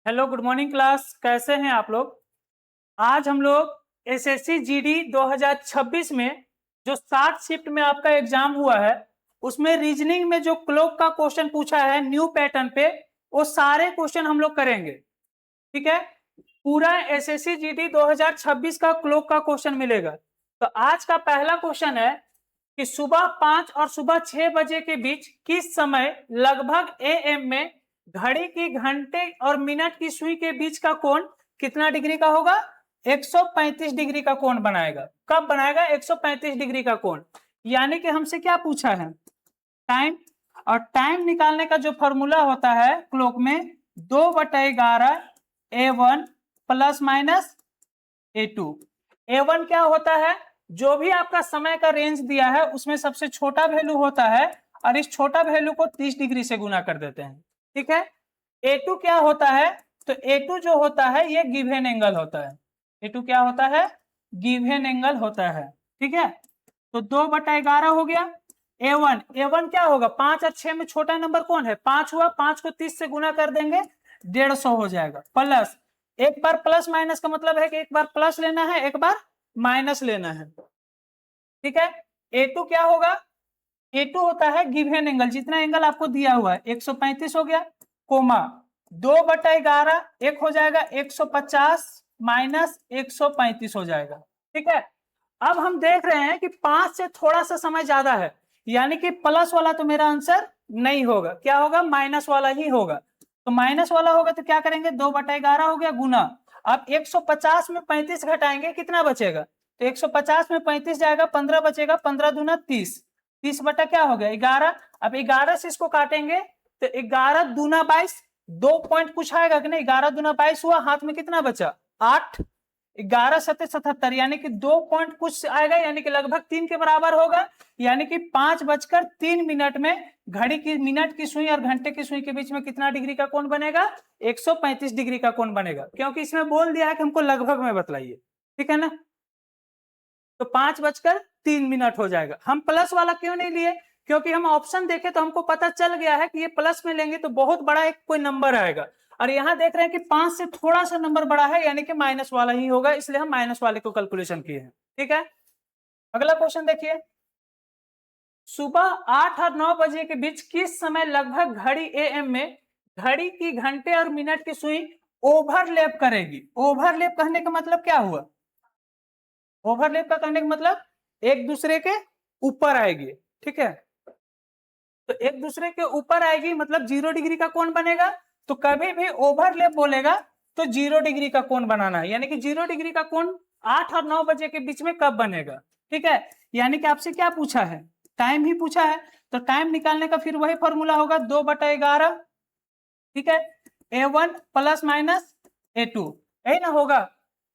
Hello, good morning class. कैसे हैं आप लोग? आज हम लोग एसएससी जीडी 2026 में जो 60 शिफ्ट में आपका एग्जाम हुआ है उसमें रीजनिंग में जो क्लॉक का क्वेश्चन पूछा है न्यू पैटर्न पे, वो सारे क्वेश्चन हम लोग करेंगे। ठीक है, पूरा एसएससी जीडी 2026 का क्लॉक का क्वेश्चन मिलेगा। तो आज का पहला क्वेश्चन है कि सुबह 5 और सुबह 6 बजे के बीच किस समय लगभग एएम में घड़ी की घंटे और मिनट की सुई के बीच का कोण कितना डिग्री का होगा? 135 डिग्री का कोण बनाएगा। कब बनाएगा 135 डिग्री का कोण? यानी कि हमसे क्या पूछा है? टाइम। और टाइम निकालने का जो फॉर्मूला होता है क्लॉक में 2/11 A1 plus minus A2। A1 क्या होता है? जो भी आपका समय का रेंज दिया है उसमें सबसे छोटा वैल्यू होता है और इस छोटा वैल्यू को 30 डिग्री से गुना कर देते हैं। ठीक है। A2 क्या होता है? तो A2 जो होता है ये गिवन एंगल होता है। A2 क्या होता है? गिवन एंगल होता है। ठीक है, तो 2/11 हो गया। A1 क्या होगा? 5 और 6 में छोटा नंबर कौन है? 5 हुआ। 5 को 30 से गुना कर देंगे 150 हो जाएगा। प्लस एक बार प्लस माइनस का मतलब है कि एक बार प्लस लेना है, एक बार माइनस लेना है। ठीक है, A2 क्या होगा? A2 होता है गिवन एंगल, जितना एंगल आपको दिया हुआ है 135 हो गया, कोमा 2/11 एक हो जाएगा 150 माइनस 135 हो जाएगा। ठीक है, अब हम देख रहे हैं कि 5 से थोड़ा सा समय ज्यादा है, यानी कि प्लस वाला तो मेरा आंसर नहीं होगा। क्या होगा? माइनस वाला ही होगा। तो माइनस वाला होगा तो क्या करेंगे? 2/11 हो गया गुना। अब 150 में 35 घटाएंगे, कितना बचेगा? तो 150 में 35 जाएगा, 15 बचेगा, 15 दूना 30, 30 बटा क्या हो गया? 11। अब 11 से इसको काटेंगे तो 11 दूना 22, 2 पॉइंट कुछ आएगा कि नहीं? 11 दूना 22 हुआ, हाथ में कितना बचा? 8। 11 सत्ते 77, यानी कि 2 पॉइंट कुछ आएगा, यानी कि लगभग 3 के बराबर होगा। यानी कि 5:03 में घड़ी की मिनट की सुई और घंटे की सुई के बीच में कितना डिग्री का कोण बनेगा? 135 डिग्री का कोण बनेगा, क्योंकि इसमें बोल दिया है कि हमको लगभग में बतलाइए। ठीक है ना, तो 5:03 हो जाएगा। हम प्लस वाला क्यों नहीं लिए? क्योंकि हम ऑप्शन देखे तो हमको पता चल गया है कि ये प्लस में लेंगे तो बहुत बड़ा एक कोई नंबर आएगा, और यहां देख रहे हैं कि 5 से थोड़ा सा नंबर बड़ा है, यानी कि माइनस वाला ही होगा, इसलिए हम माइनस वाले को कैलकुलेशन किए हैं। ठीक है, अगला क्वेश्चन देखिए। सुबह 8 और 9 बजे के बीच किस समय लगभग घड़ी एएम में घड़ी की घंटे और मिनट की सुई ओवरलैप करेगी? ओवरलैप कहने का मतलब क्या हुआ? ओवरलैप का कहने का मतलब एक दूसरे के ऊपर आएगी। ठीक है, तो एक दूसरे के ऊपर आएगी मतलब 0 डिग्री का कोण बनेगा। तो कभी भी ओवरलैप बोलेगा तो 0 डिग्री का कोण बनाना है, यानी कि 0 डिग्री का कोण 8 और 9 बजे के बीच में कब बनेगा? ठीक है, यानी कि आपसे क्या पूछा है? टाइम ही पूछा है। तो टाइम निकालने का फिर वही फॉर्मूला होगा 2/11। ठीक है, A1 प्लस माइनस A2, यही ना होगा?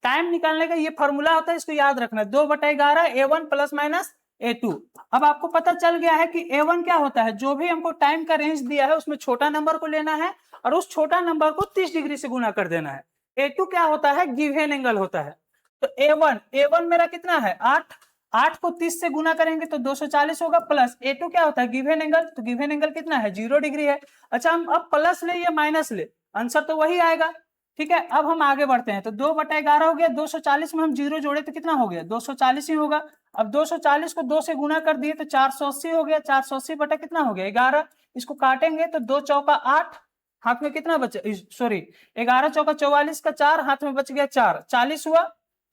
टाइम निकालने का ये फॉर्मूला होता है, इसको याद रखना, 2/11 A1 प्लस माइनस A2। अब आपको पता चल गया है कि A1 क्या होता है? जो भी हमको टाइम का रेंज दिया है उसमें छोटा नंबर को लेना है और उस छोटा नंबर को 30 डिग्री से गुना कर देना है। A2 क्या होता है? गिवन एंगल होता है। तो A1 मेरा कितना है? 8। 8 को 30 से गुना करेंगे तो 240 होगा, प्लस A2 क्या होता है? Given angle. तो गिवन एंगल कितना है? 0 डिग्री है। अच्छा, हम अब प्लस ले या माइनस ले, आंसर तो वही आएगा। ठीक है, अब हम आगे बढ़ते हैं। तो 2/11 हो गया, 240 में हम 0 जोड़े तो कितना हो गया? 240 ही होगा। अब 240 को 2 से गुना कर दिए तो 480 हो गया। 480 बटा कितना हो गया? 11। इसको काटेंगे तो 2 चौका 8, हाथ में कितना बचा? सॉरी, 11 चौका 44 का 4, हाथ में बच गया 4, 40 हुआ।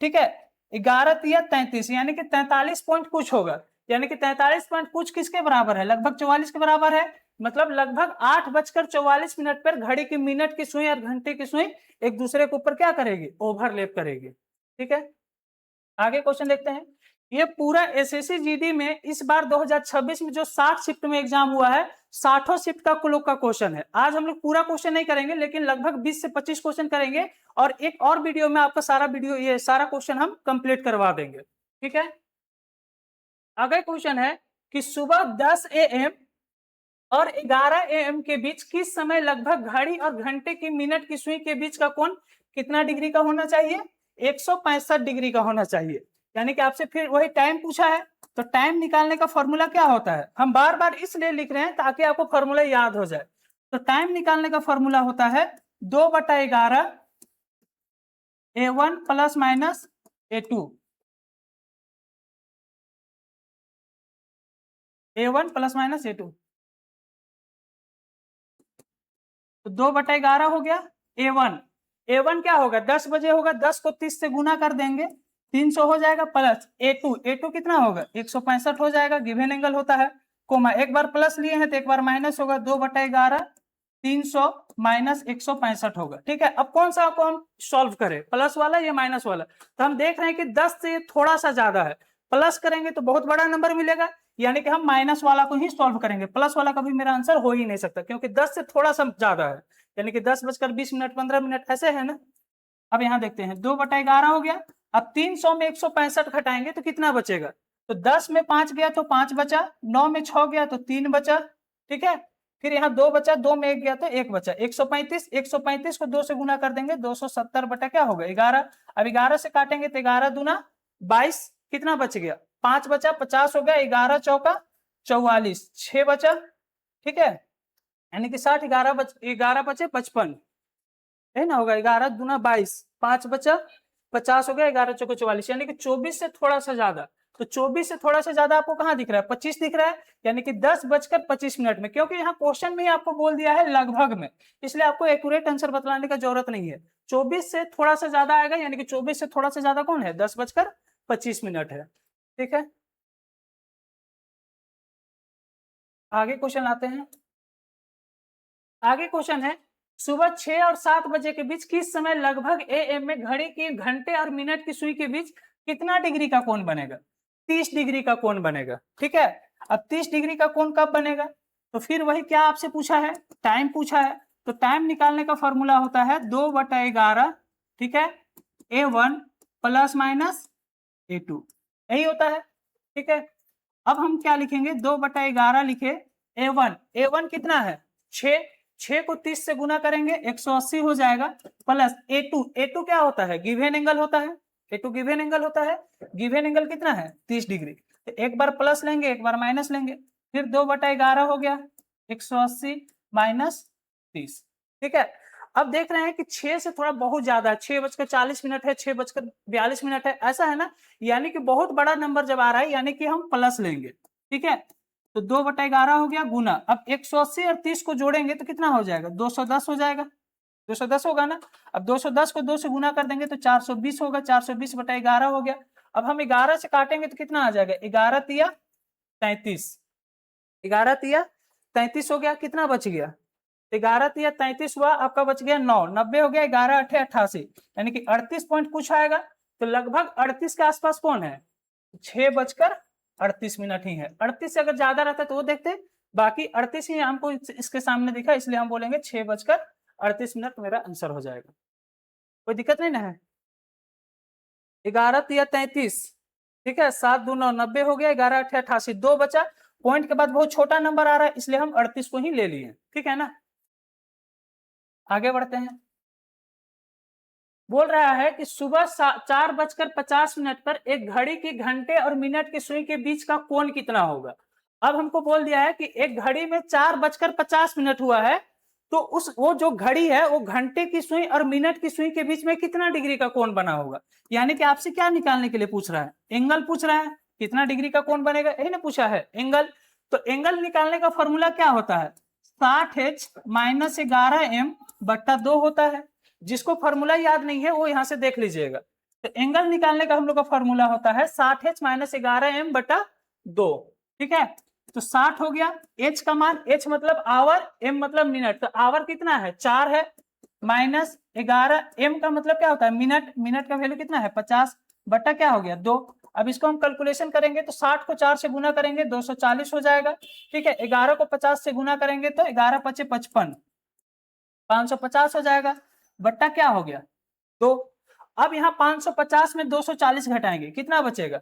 ठीक है, 11 तिया 33, यानी कि 43 पॉइंट कुछ होगा। यानी कि 43 पॉइंट कुछ किसके बराबर है? लगभग 44 के बराबर है। मतलब लगभग 8:44 पर घड़ी की मिनट की सुई और घंटे की सुई एक दूसरे के ऊपर क्या करेगी? ओवरलैप करेगी। ठीक है, आगे क्वेश्चन देखते हैं। ये पूरा एसएससी जीडी में इस बार 2026 में जो 60 शिफ्ट में एग्जाम हुआ है, 60 शिफ्ट का क्लॉक का क्वेश्चन है। आज हम लोग पूरा क्वेश्चन नहीं करेंगे, लेकिन लगभग 20 से 25 क्वेश्चन करेंगे, और एक और वीडियो में आपका सारा वीडियो ये सारा क्वेश्चन हम कंप्लीट करवा देंगे। ठीक है, अगला क्वेश्चन है कि सुबह 10 AM और 11 AM के बीच किस समय लगभग घड़ी और घंटे की मिनट की सुई के बीच का कोण कितना डिग्री का होना चाहिए? 165 डिग्री का होना चाहिए। यानी कि आपसे फिर वही टाइम पूछा है, तो टाइम निकालने का फॉर्मूला क्या होता है? हम बार बार इसलिए लिख रहे हैं ताकि आपको फॉर्मूला याद हो जाए। तो टाइम निकालने का फॉर्मूला होता है 2/11 A1 plus minus A2, A1 plus minus A2, तो 2/11 हो गया A1। A1 क्या होगा, 10 बजे होगा, 10 को 30 से गुना कर देंगे 300 हो जाएगा, प्लस A2 कितना होगा 165 हो जाएगा, गिवन एंगल होता है, कोमा एक बार प्लस लिए हैं तो एक बार माइनस होगा, 2/11 300 माइनस 165 होगा। ठीक है, अब कौन सा को हम सॉल्व करें, प्लस वाला या माइनस वाला? तो हम देख रहे हैं कि 10 से थोड़ा सा ज्यादा है, प्लस करेंगे तो बहुत बड़ा नंबर मिलेगा, यानी कि हम माइनस वाला को ही सॉल्व करेंगे, प्लस वाला कभी मेरा आंसर हो ही नहीं सकता, क्योंकि 10 से थोड़ा सा ज्यादा है, यानी कि 10:20 15 ऐसे है ना। अब यहाँ देखते हैं 2/11 हो गया, अब 300 में 165 घटाएंगे तो कितना बचेगा, तो 10 में 5 गया तो 5 बचा, 9 में 6 गया तो 3 बचा, ठीक है, फिर यहाँ 2 बचा, 2 में 1 गया तो 1 बचा, 135 को 2 से गुना कर देंगे 270 बटा क्या होगा 11। अब 11 से काटेंगे तो 11 दूना 22, कितना बच गया 5 बचा, 50 हो गया, 11 चौका 44, 6 बचा, ठीक है, यानी कि 60, 11 बचे 55 है ना, होगा 11 दूना 22, 5 बचा 50 हो गया, 11 चौका 44, यानी कि 24 से थोड़ा सा ज्यादा। तो 24 से थोड़ा सा ज्यादा आपको कहाँ दिख रहा है, 25 दिख रहा है, यानी कि 10:25 में, क्योंकि यहाँ क्वेश्चन में ही आपको बोल दिया है लगभग में, इसलिए आपको एक्यूरेट आंसर बतलाने का जरूरत नहीं है। 24 से थोड़ा सा ज्यादा आएगा, यानी कि 24 से थोड़ा सा ज्यादा कौन है, 10:25 है। ठीक है, आगे क्वेश्चन आते हैं। आगे क्वेश्चन है, सुबह 6 और 7 बजे के बीच किस समय लगभग AM में घड़ी की घंटे और मिनट की सुई के बीच कितना डिग्री का कोण बनेगा, 30 डिग्री का कोण बनेगा। ठीक है, अब 30 डिग्री का कोण कब बनेगा, तो फिर वही क्या आपसे पूछा है, टाइम पूछा है, तो टाइम निकालने का फॉर्मूला होता है 2/11, ठीक है, A1 प्लस माइनस A2, यही होता है। ठीक है, अब हम क्या लिखेंगे, 2/11 लिखे, A1 कितना है 6, 6 को 30 से गुना करेंगे 180 हो जाएगा, प्लस A2 क्या होता है, गिवन एंगल होता है, A2 गिवन एंगल होता है, गिवन एंगल कितना है 30 डिग्री, तो एक बार प्लस लेंगे एक बार माइनस लेंगे, फिर 2/11 हो गया 180 माइनस 30। ठीक है, अब देख रहे हैं कि 6 से थोड़ा बहुत ज्यादा है, 6:40 है, 6:42 है, ऐसा है ना, यानी कि बहुत बड़ा नंबर जब आ रहा है यानी कि हम प्लस लेंगे। ठीक है, तो 2/11 हो गया गुना, अब 180 और 30 को जोड़ेंगे तो कितना हो जाएगा 210 हो जाएगा, 210 होगा ना, अब 210 को 2 से गुना कर देंगे तो 420 होगा, 420/11 हो गया। अब हम 11 से काटेंगे तो कितना आ जाएगा, 11 तिया 33, 11 तिया 33 हो गया, कितना बच गया 11 तिया 33 हुआ, आपका बच गया 9, 90 हो गया, 11 8 88, यानी कि 38 पॉइंट कुछ आएगा, तो लगभग 38 के आसपास कौन है, 6:38 ही है। 38 से अगर ज्यादा रहता तो वो देखते, बाकी 38 ही हमको इसके सामने दिखा, इसलिए हम बोलेंगे 6:38 मेरा आंसर हो जाएगा, कोई दिक्कत नहीं ना है। 11 तिया 33, ठीक है, 7 2 9 90 हो गया, 11 8 88, 2 बचा, पॉइंट के बाद बहुत छोटा नंबर आ रहा है इसलिए हम 38 को ही ले लिए, ठीक है ना। आगे बढ़ते हैं, बोल रहा है कि सुबह 4:50 पर एक घड़ी की घंटे और मिनट की सुई के बीच का कोण कितना होगा। अब हमको बोल दिया है कि एक घड़ी में 4:50 हुआ है, तो वो जो घड़ी है वो घंटे की सुई और मिनट की सुई के बीच में कितना डिग्री का कोण बना होगा, यानी कि आपसे क्या निकालने के लिए पूछ रहा है, एंगल पूछ रहा है, कितना डिग्री का कोण बनेगा, यही ना पूछा है एंगल। तो एंगल निकालने का फॉर्मूला क्या होता है, 60H माइनस 11M बट्टा 2 होता है, जिसको फॉर्मूला याद नहीं है वो यहां से देख लीजिएगा। तो एंगल निकालने का हम लोग का फॉर्मूला होता है 60H माइनस 11M बटा 2, ठीक है, तो 60 हो गया, H का मान, H मतलब आवर, M मतलब मिनट, तो आवर कितना है 4 है, माइनस 11, M का मतलब क्या होता है मिनट, मिनट का वैल्यू कितना है 50, बटा क्या हो गया 2। अब इसको हम कैलकुलेशन करेंगे तो 60 को 4 से गुना करेंगे 240 हो जाएगा, ठीक है, 11 को 50 से गुना करेंगे तो 11 5 55, 550 हो जाएगा, बट्टा क्या हो गया 2। अब यहाँ 550 में 240 घटाएंगे कितना बचेगा,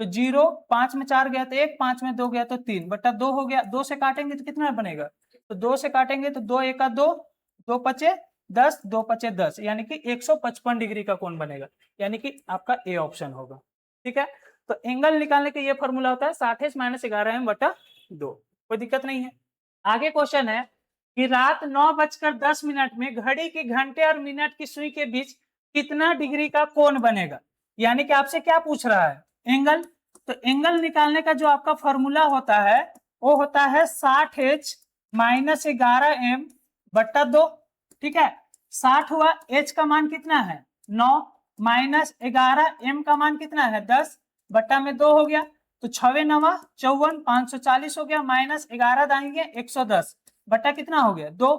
तो 0, 5 में 4 गया तो 1, 5 में 2 गया तो 3, बट्टा 2 हो गया, 2 से काटेंगे तो कितना बनेगा, तो 2 से काटेंगे तो 2 1 2, 2 5 10, 2 5 10, यानी कि 155 डिग्री का कोण बनेगा, यानी कि आपका ए ऑप्शन होगा। ठीक है, तो एंगल निकालने के ये फॉर्मूला होता है 60H माइनस 11M बटा 2, कोई दिक्कत नहीं है। आगे क्वेश्चन है, कि रात 9:10 में घड़ी के घंटे और मिनट की सुई के बीच कितना डिग्री का कोण बनेगा। यानी कि आपसे क्या पूछ रहा है, एंगल। तो एंगल निकालने का जो आपका फॉर्मूला होता है वो होता है 60h माइनस 11m बट्टा 2। ठीक है, 60 हुआ, h का मान कितना है 9 माइनस 11m का मान कितना है 10 बट्टा में 2 हो गया। तो 6 9 54 540 हो गया, माइनस 11 दाएंगे 110 बट्टा कितना हो गया 2।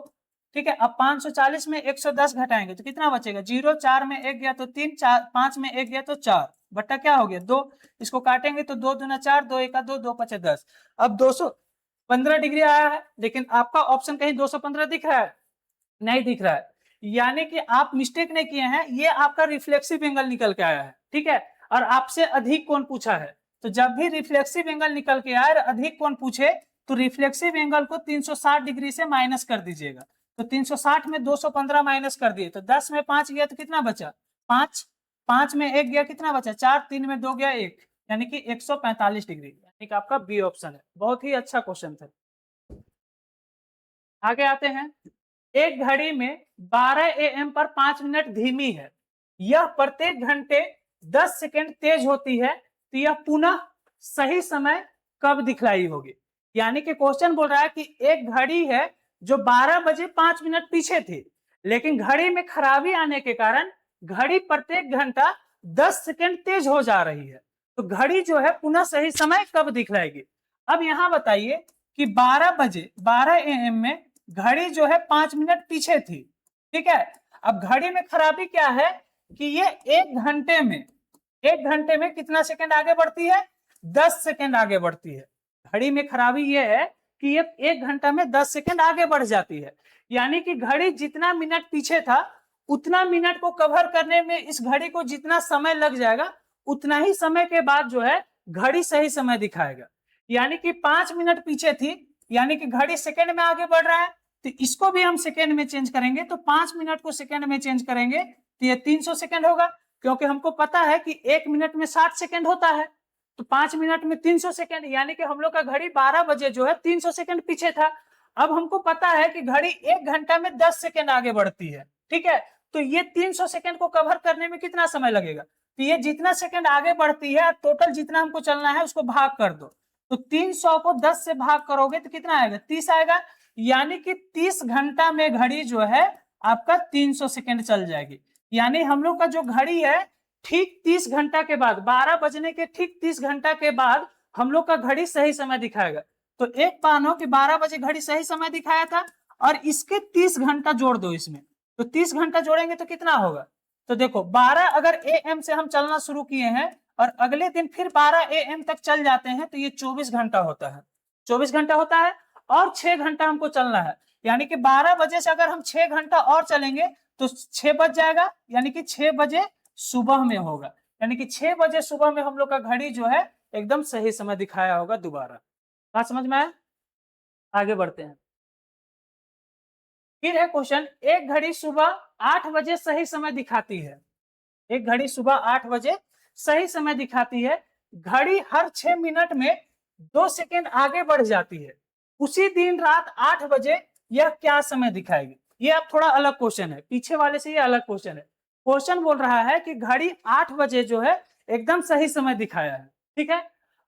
ठीक है, अब 540 में 110 घटाएंगे तो कितना बचेगा 0, 4 में 1 गया तो 3, 4 5 में 1 गया तो 4 बट्टा क्या हो गया 2। इसको काटेंगे तो 2 दूना 4, 2 1 2, 2 5 10। अब 215 डिग्री आया है, लेकिन आपका ऑप्शन कहीं 215 दिख रहा है, नहीं दिख रहा है। यानी कि आप मिस्टेक नहीं किए हैं, ये आपका रिफ्लेक्सिव एंगल निकल के आया है। ठीक है, और आपसे अधिक कोण पूछा है, तो जब भी रिफ्लेक्सिव एंगल निकल के आए और अधिक कोण पूछे तो रिफ्लेक्सिव एंगल को 360 डिग्री से माइनस कर दीजिएगा। तो 360 में 215 माइनस कर दिए तो 10 में 5 गया तो कितना बचा 5, 5 में 1 गया कितना बचा 4, 3 में 2 गया 1, यानी कि 145 डिग्री, यानी कि आपका बी ऑप्शन है। बहुत ही अच्छा क्वेश्चन था। आगे आते हैं, एक घड़ी में 12 AM पर 5 मिनट धीमी है, यह प्रत्येक घंटे 10 सेकंड तेज होती है, तो यह पुनः सही समय कब दिखलाई होगी। यानी कि क्वेश्चन बोल रहा है कि एक घड़ी है जो 12 बजे 5 मिनट पीछे थी, लेकिन घड़ी में खराबी आने के कारण घड़ी प्रत्येक घंटा 10 सेकंड तेज हो जा रही है, तो घड़ी जो है पुनः सही समय कब दिखलाएगी। अब यहां बताइए कि 12 बजे 12 AM में घड़ी जो है 5 मिनट पीछे थी। ठीक है, अब घड़ी में खराबी क्या है कि ये एक घंटे में कितना सेकंड आगे बढ़ती है 10 सेकंड आगे बढ़ती है। घड़ी में खराबी ये है कि ये एक घंटा में 10 सेकंड आगे बढ़ जाती है, यानी कि घड़ी जितना मिनट पीछे था उतना मिनट को कवर करने में इस घड़ी को जितना समय लग जाएगा उतना ही समय के बाद जो है घड़ी सही समय दिखाएगा। यानी कि 5 मिनट पीछे थी, यानी कि घड़ी सेकंड में आगे बढ़ रहा है, तो इसको भी हम सेकंड में चेंज करेंगे, तो 5 मिनट को सेकंड में चेंज करेंगे तो ये 300 सेकंड होगा, क्योंकि हमको पता है कि 1 मिनट में 60 सेकंड होता है, तो 5 मिनट में 300 सेकंड, यानी कि हम लोग का घड़ी 12 बजे जो है 300 सेकंड पीछे था। अब हमको पता है कि घड़ी एक घंटा में 10 सेकंड आगे बढ़ती है। ठीक है, तो ये 300 सेकंड को कवर करने में कितना समय लगेगा, तो ये जितना सेकंड आगे बढ़ती है टोटल जितना हमको चलना है उसको भाग कर दो, तो 300 को 10 से भाग करोगे तो कितना आएगा 30 आएगा, यानी कि 30 घंटा में घड़ी जो है आपका 300 सेकंड चल जाएगी। यानी हम लोग का जो घड़ी है ठीक 30 घंटा के बाद 12 बजने के ठीक 30 घंटा के बाद हम लोग का घड़ी सही समय दिखाएगा। तो एक मानो कि 12 बजे घड़ी सही समय दिखाया था और इसके 30 घंटा जोड़ दो इसमें, तो 30 घंटा जोड़ेंगे तो कितना होगा, तो देखो 12 अगर AM से हम चलना शुरू किए हैं और अगले दिन फिर 12 AM तक चल जाते हैं तो ये 24 घंटा होता है, 24 घंटा होता है और 6 घंटा हमको चलना है, यानी कि 12 बजे से अगर हम 6 घंटा और चलेंगे तो 6 बज जाएगा, यानी कि 6 बजे सुबह में होगा, यानी कि 6 बजे सुबह में हम लोग का घड़ी जो है एकदम सही समय दिखाया होगा। दोबारा बात समझ में आया, आगे बढ़ते हैं। फिर है क्वेश्चन, एक घड़ी सुबह 8 बजे सही समय दिखाती है, एक घड़ी सुबह 8 बजे सही समय दिखाती है, घड़ी हर 6 मिनट में 2 सेकंड आगे बढ़ जाती है, उसी दिन रात 8 बजे यह क्या समय दिखाएगी। ये अब थोड़ा अलग क्वेश्चन है, पीछे वाले से ये अलग क्वेश्चन है। क्वेश्चन बोल रहा है कि घड़ी 8 बजे जो है एकदम सही समय दिखाया है। ठीक है,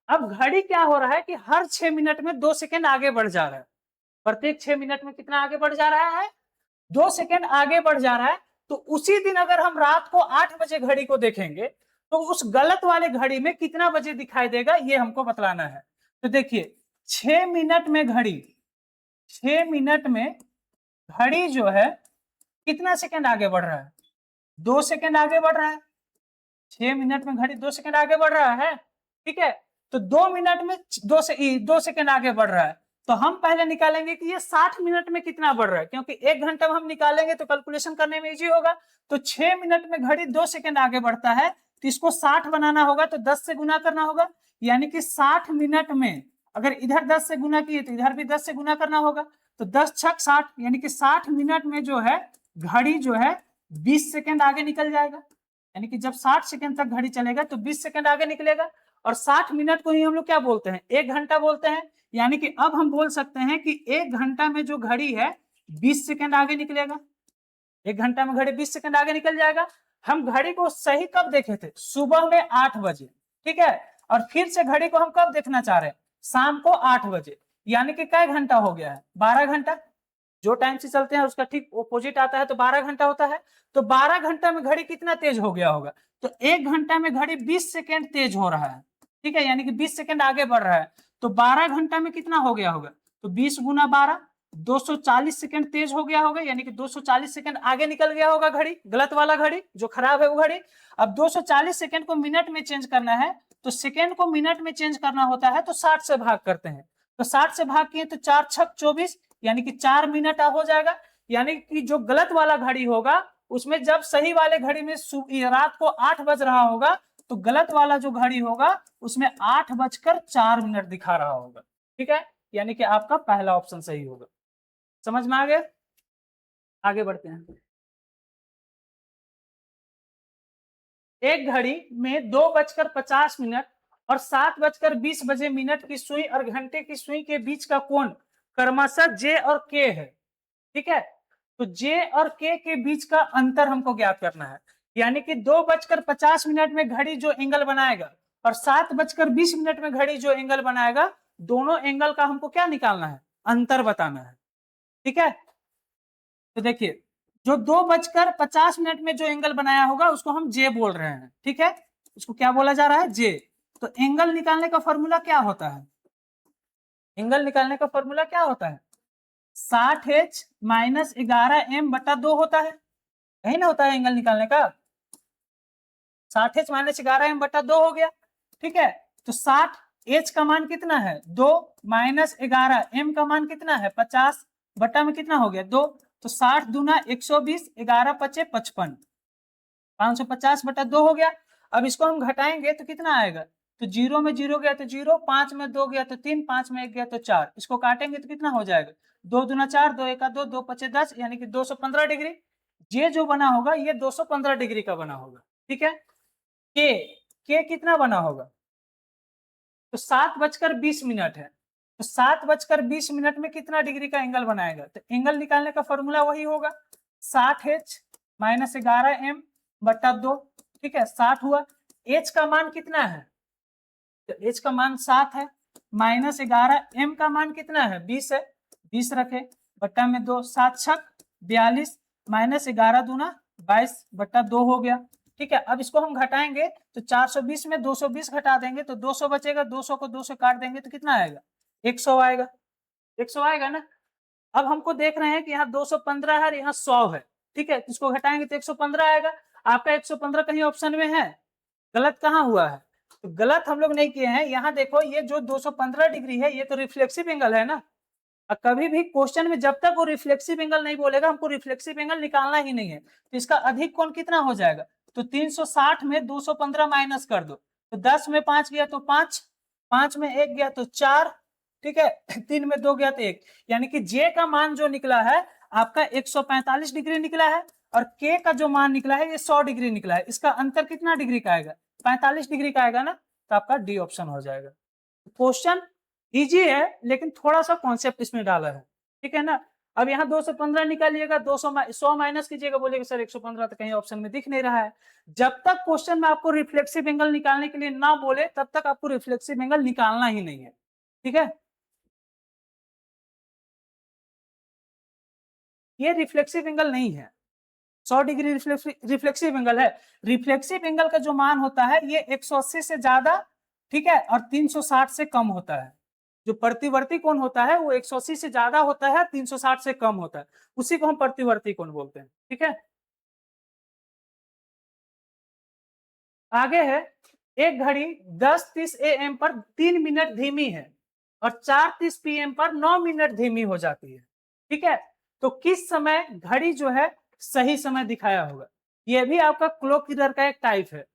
अब घड़ी क्या हो रहा है कि हर 6 मिनट में 2 सेकंड आगे बढ़ जा रहा है, प्रत्येक 6 मिनट में कितना आगे बढ़ जा रहा है 2 सेकंड आगे बढ़ जा रहा है। तो उसी दिन अगर हम रात को 8 बजे घड़ी को देखेंगे तो उस गलत वाले घड़ी में कितना बजे दिखाई देगा ये हमको बतलाना है। तो देखिए 6 मिनट में घड़ी 6 मिनट में घड़ी जो है कितना सेकंड आगे बढ़ रहा है 2 सेकंड आगे बढ़ रहा है, 6 मिनट में घड़ी 2 सेकंड आगे बढ़ रहा है। ठीक है, तो 2 मिनट में 2 सेकंड आगे बढ़ रहा है, तो हम पहले निकालेंगे कि ये 60 मिनट में कितना बढ़ रहा है, क्योंकि 1 घंटा में हम निकालेंगे तो कैलकुलेशन करने में इजी होगा। तो 6 मिनट में घड़ी 2 सेकंड आगे बढ़ता है, तो इसको 60 बनाना होगा तो 10 से गुना करना होगा, यानी कि 60 मिनट में अगर इधर 10 से गुना किए तो इधर भी 10 से गुना करना होगा, तो 10 छक 60, यानी कि 60 मिनट में जो है घड़ी जो है 20 सेकंड आगे निकल जाएगा, यानी कि जब 60 सेकंड तक घड़ी चलेगा तो 20 सेकंड आगे निकलेगा। और 60 मिनट को ही हम लोग क्या बोलते हैं 1 घंटा बोलते हैं, यानी कि अब हम बोल सकते हैं कि 1 घंटा में जो घड़ी है 20 सेकंड आगे निकलेगा। 1 घंटा में घड़ी 20 सेकंड आगे निकल जाएगा। हम घड़ी को सही कब देखे थे? सुबह में 8 बजे, ठीक है। और फिर से घड़ी को हम कब देखना चाह रहे हैं? शाम को 8 बजे, यानी कि कई घंटा हो गया है? 12 घंटा। जो टाइम से चलते हैं उसका ठीक ऑपोजिट आता है, तो 12 घंटा होता है। तो 12 घंटा में घड़ी कितना तेज हो गया होगा? तो 1 घंटा में घड़ी 20 सेकेंड तेज हो रहा है, ठीक है, यानी कि 20 सेकेंड आगे बढ़ रहा है। तो 12 घंटा में कितना हो गया होगा? तो 20 गुना 12, 240 सेकेंड तेज हो गया होगा, यानी कि 240 सेकेंड आगे निकल गया होगा घड़ी, गलत वाला घड़ी जो खराब है वो घड़ी। अब 240 सेकेंड को मिनट में चेंज करना है, तो सेकेंड को मिनट में चेंज करना होता है तो 60 से भाग करते हैं। तो 60 से भाग किए तो 4 छक 24, यानी कि 4 मिनट हो जाएगा। यानी कि जो गलत वाला घड़ी होगा उसमें जब सही वाले घड़ी में रात को 8 बज रहा होगा, तो गलत वाला जो घड़ी होगा उसमें 8 बजकर 4 मिनट दिखा रहा होगा, ठीक है। यानी कि आपका पहला ऑप्शन सही होगा। समझ में आ गया? आगे बढ़ते हैं। एक घड़ी में 2 बजकर 50 मिनट और 7 बजकर 20 की सुई और घंटे की सुई के बीच का कोण क्रमशः जे और के है, ठीक है। तो जे और के बीच का अंतर हमको ज्ञात करना है। यानी कि 2 बजकर 50 में घड़ी जो एंगल बनाएगा और 7 बजकर 20 में घड़ी जो एंगल बनाएगा, दोनों एंगल का हमको क्या निकालना है? अंतर बताना है, ठीक है। तो देखिए, जो 2 बजकर 50 में जो एंगल बनाया होगा उसको हम जे बोल रहे हैं, ठीक है। उसको क्या बोला जा रहा है? जे। तो एंगल निकालने का फॉर्मूला क्या होता है? एंगल निकालने का फॉर्मूला क्या होता है? 60h माइनस 11m/2 होता है, यही ना होता है एंगल निकालने का। 60h माइनस 11m/2 हो गया, ठीक है। तो 60h का मान कितना है? 2 माइनस 11m का मान कितना है? 50 बटा में कितना हो गया? 2। तो 60 दूना 120, 11 पचे 55, 550/2 हो गया। अब इसको हम घटाएंगे तो कितना आएगा? तो 0 में 0 गया तो 0, 5 में 2 गया तो 3, 5 में 1 गया तो 4। इसको काटेंगे तो कितना हो जाएगा? 2 दूना 4, 2 एका 2, 2 पचे 10, यानी कि 215 डिग्री। ये जो बना होगा ये 215 डिग्री का बना होगा, ठीक है। के कितना बना होगा? तो 7 बजकर 20 है। तो 7 बजकर 20 में कितना डिग्री का एंगल बनाएगा? तो एंगल निकालने का फॉर्मूला वही होगा, 60h माइनस 11m/2, ठीक है। 60 हुआ। h का मान कितना है? तो h का मान 7 है, माइनस 11m का मान कितना है? 20 है, 20 रखे, बट्टा में 2, 7 छक 42, माइनस 11 दूना 22/2 हो गया, ठीक है। अब इसको हम घटाएंगे तो 420 में 220 घटा देंगे तो 200 बचेगा, 200 को 2 से काट देंगे तो कितना आएगा? 100 आएगा, 100 आएगा ना। अब हमको देख रहे हैं कि यहाँ 215 है और यहाँ 100 है, ठीक है। इसको घटाएंगे तो 115 आएगा। आपका 115 कहीं ऑप्शन में है? गलत कहाँ हुआ है? तो गलत हम लोग नहीं किए हैं। यहाँ देखो, ये जो 215 डिग्री है ये तो रिफ्लेक्सिव एंगल है ना। और कभी भी क्वेश्चन में जब तक वो रिफ्लेक्सिव एंगल नहीं बोलेगा हमको रिफ्लेक्सिव एंगल निकालना ही नहीं है। तो इसका अधिक कोण कितना हो जाएगा? तो 360 में 215 माइनस कर दो, तो 10 में 5 गया तो 5, 5 में 1 गया तो 4, ठीक है। 3 में 2 गया तो 1, यानी कि जे का मान जो निकला है आपका 145 डिग्री निकला है और के का जो मान निकला है ये 100 डिग्री निकला है। इसका अंतर कितना डिग्री का आएगा? 45 डिग्री का आएगा ना। तो आपका डी ऑप्शन हो जाएगा। क्वेश्चन इजी है लेकिन थोड़ा सा कॉन्सेप्ट इसमें डाला है, ठीक है ना। अब यहाँ 215 निकालिएगा, 100 माइनस कीजिएगा, बोलिएगा सर 115 तो कहीं ऑप्शन में दिख नहीं रहा है। जब तक क्वेश्चन में आपको रिफ्लेक्सिव एंगल निकालने के लिए ना बोले तब तक आपको रिफ्लेक्सिव एंगल निकालना ही नहीं है, ठीक है। ये रिफ्लेक्सिव एंगल नहीं है, 100 डिग्री रिफ्लेक्सिव एंगल है। रिफ्लेक्सिव एंगल का जो मान होता है ये 180 से ज्यादा, ठीक है, और 360 से कम होता है। जो प्रतिवर्ती कोण होता है वो 180 से ज्यादा होता है, 360 से कम होता है, उसी को हम प्रतिवर्ती कोण बोलते हैं, ठीक है। आगे है, एक घड़ी 10:30 AM पर 3 मिनट धीमी है और 4:30 PM पर 9 मिनट धीमी हो जाती है, ठीक है। तो किस समय घड़ी जो है सही समय दिखाया होगा? यह भी आपका क्लॉक एरर का एक टाइप है।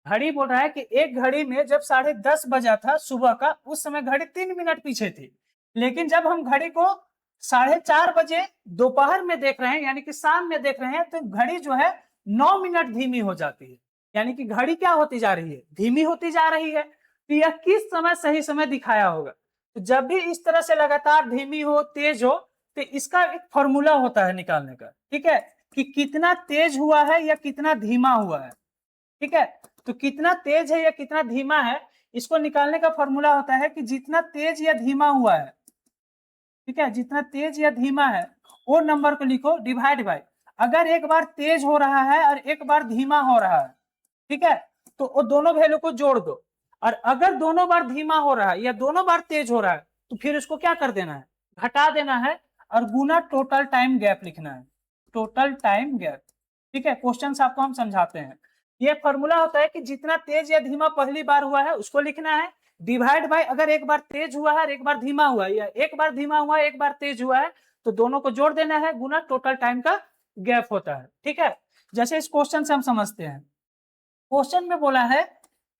घड़ी बोल रहा है कि एक घड़ी में जब 10:30 बजा था सुबह का, उस समय घड़ी 3 मिनट पीछे थी। लेकिन जब हम घड़ी को 4:30 बजे दोपहर में देख रहे हैं, यानी कि शाम में देख रहे हैं, तो घड़ी जो है 9 मिनट धीमी हो जाती है। यानी कि घड़ी क्या होती जा रही है? धीमी होती जा रही है। तो यह किस समय सही समय दिखाया होगा? तो जब भी इस तरह से लगातार धीमी हो, तेज हो, तो इसका एक फॉर्मूला होता है निकालने का, ठीक है, कि कितना तेज हुआ है या कितना धीमा हुआ है, ठीक है। तो कितना तेज है या कितना धीमा है, इसको निकालने का फॉर्मूला होता है कि जितना तेज या धीमा हुआ है, ठीक है, जितना तेज या धीमा है वो नंबर को लिखो डिवाइड बाय, अगर एक बार तेज हो रहा है और एक बार धीमा हो रहा है, ठीक है, तो वो दोनों वैल्यू को जोड़ दो, और अगर दोनों बार धीमा हो रहा है या दोनों बार तेज हो रहा है तो फिर इसको क्या कर देना है, घटा देना है, और गुना टोटल टाइम गैप लिखना है, टोटल टाइम गैप, ठीक है। क्वेश्चन आपको हम समझाते हैं। ये फॉर्मूला होता है कि जितना तेज या धीमा पहली बार हुआ है उसको लिखना है, डिवाइड बाय अगर एक बार तेज हुआ है और एक बार धीमा हुआ है, या एक बार धीमा हुआ है एक बार तेज हुआ है, तो दोनों को जोड़ देना है, गुना टोटल टाइम का गैप होता है, ठीक है। जैसे इस क्वेश्चन से हम समझते हैं, क्वेश्चन में बोला है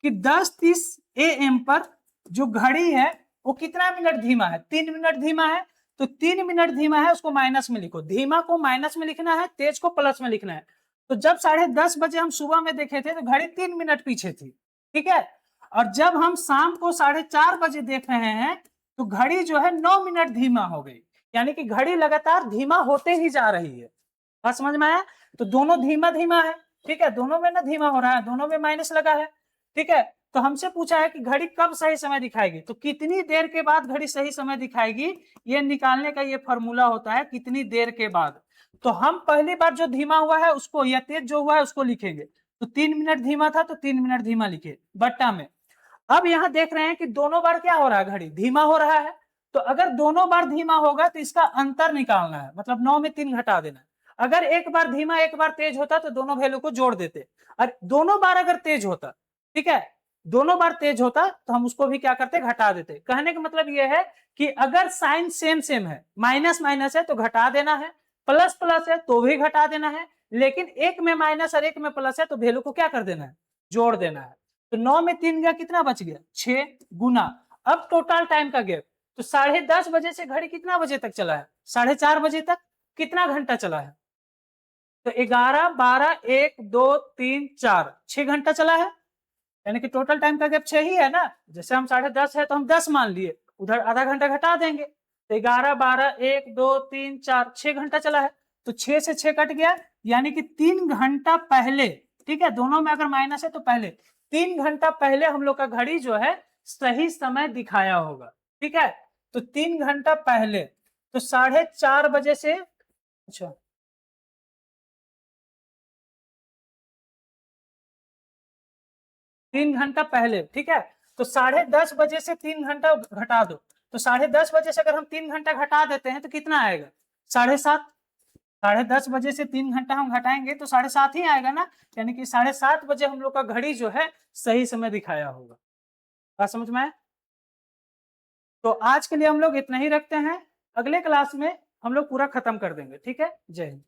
कि 10:30 AM पर जो घड़ी है वो कितना मिनट धीमा है, 3 मिनट धीमा है, तो 3 मिनट धीमा है उसको माइनस में लिखो, धीमा को माइनस में लिखना है, तेज को प्लस में लिखना है। तो जब 10:30 बजे हम सुबह में देखे थे तो घड़ी 3 मिनट पीछे थी, ठीक है, और जब हम शाम को 4:30 बजे देख रहे हैं तो घड़ी जो है 9 मिनट धीमा हो गई, यानी कि घड़ी लगातार धीमा होते ही जा रही है। बात समझ में आया? तो दोनों धीमा धीमा है, ठीक है, दोनों में ना धीमा हो रहा है, दोनों में माइनस लगा है, ठीक है। तो हमसे पूछा है कि घड़ी कब सही समय दिखाएगी, तो कितनी देर के बाद घड़ी सही समय दिखाएगी, ये निकालने का ये फॉर्मूला होता है, कितनी देर के बाद। तो हम पहली बार जो धीमा हुआ है उसको, या तेज जो हुआ है उसको लिखेंगे, तो 3 मिनट धीमा था तो 3 मिनट धीमा लिखे बट्टा में। अब यहाँ देख रहे हैं कि दोनों बार क्या हो रहा है, घड़ी धीमा हो रहा है, तो अगर दोनों बार धीमा होगा तो इसका अंतर निकालना है, मतलब 9 में 3 घटा देना है। अगर एक बार धीमा एक बार तेज होता तो दोनों वैल्यू को जोड़ देते, और दोनों बार अगर तेज होता, ठीक है, दोनों बार तेज होता तो हम उसको भी क्या करते, घटा देते। कहने का मतलब यह है कि अगर साइन सेम सेम है, माइनस माइनस है तो घटा देना है, प्लस प्लस है तो भी घटा देना है, लेकिन एक में माइनस और एक में प्लस है तो वैल्यू को क्या कर देना है, जोड़ देना है। तो 9 में 3 गया, कितना बच गया, 6 गुना। अब टोटल टाइम का गैप, तो 10:30 बजे से घड़ी कितना बजे तक चला है, 4:30 बजे तक, कितना घंटा चला है, तो 11, 12, 1, 2, 3, 4, 6 घंटा चला है, यानी कि टोटल टाइम का गैप 6 ही है ना। जैसे हम 10:30 है तो हम 10 मान लिए, उधर आधा घंटा घटा देंगे, तो 11, 12, 1, 2, 3, 4, 6 घंटा चला है, तो 6 से 6 कट गया, यानी कि 3 घंटा पहले, ठीक है, दोनों में अगर माइनस है तो पहले 3 घंटा पहले हम लोग का घड़ी जो है सही समय दिखाया होगा, ठीक है। तो 3 घंटा पहले, तो 4:30 बजे से, अच्छा 3 घंटा पहले, ठीक है, तो 10:30 बजे से 3 घंटा घटा दो, तो 10:30 बजे से अगर हम 3 घंटा घटा देते हैं तो कितना आएगा, 7:30, 10:30 बजे से 3 घंटा हम घटाएंगे तो 7:30 ही आएगा ना, यानी कि 7:30 बजे हम लोग का घड़ी जो है सही समय दिखाया होगा। बात समझ में आया? तो आज के लिए हम लोग इतना ही रखते हैं, अगले क्लास में हम लोग पूरा खत्म कर देंगे, ठीक है। जय हिंद।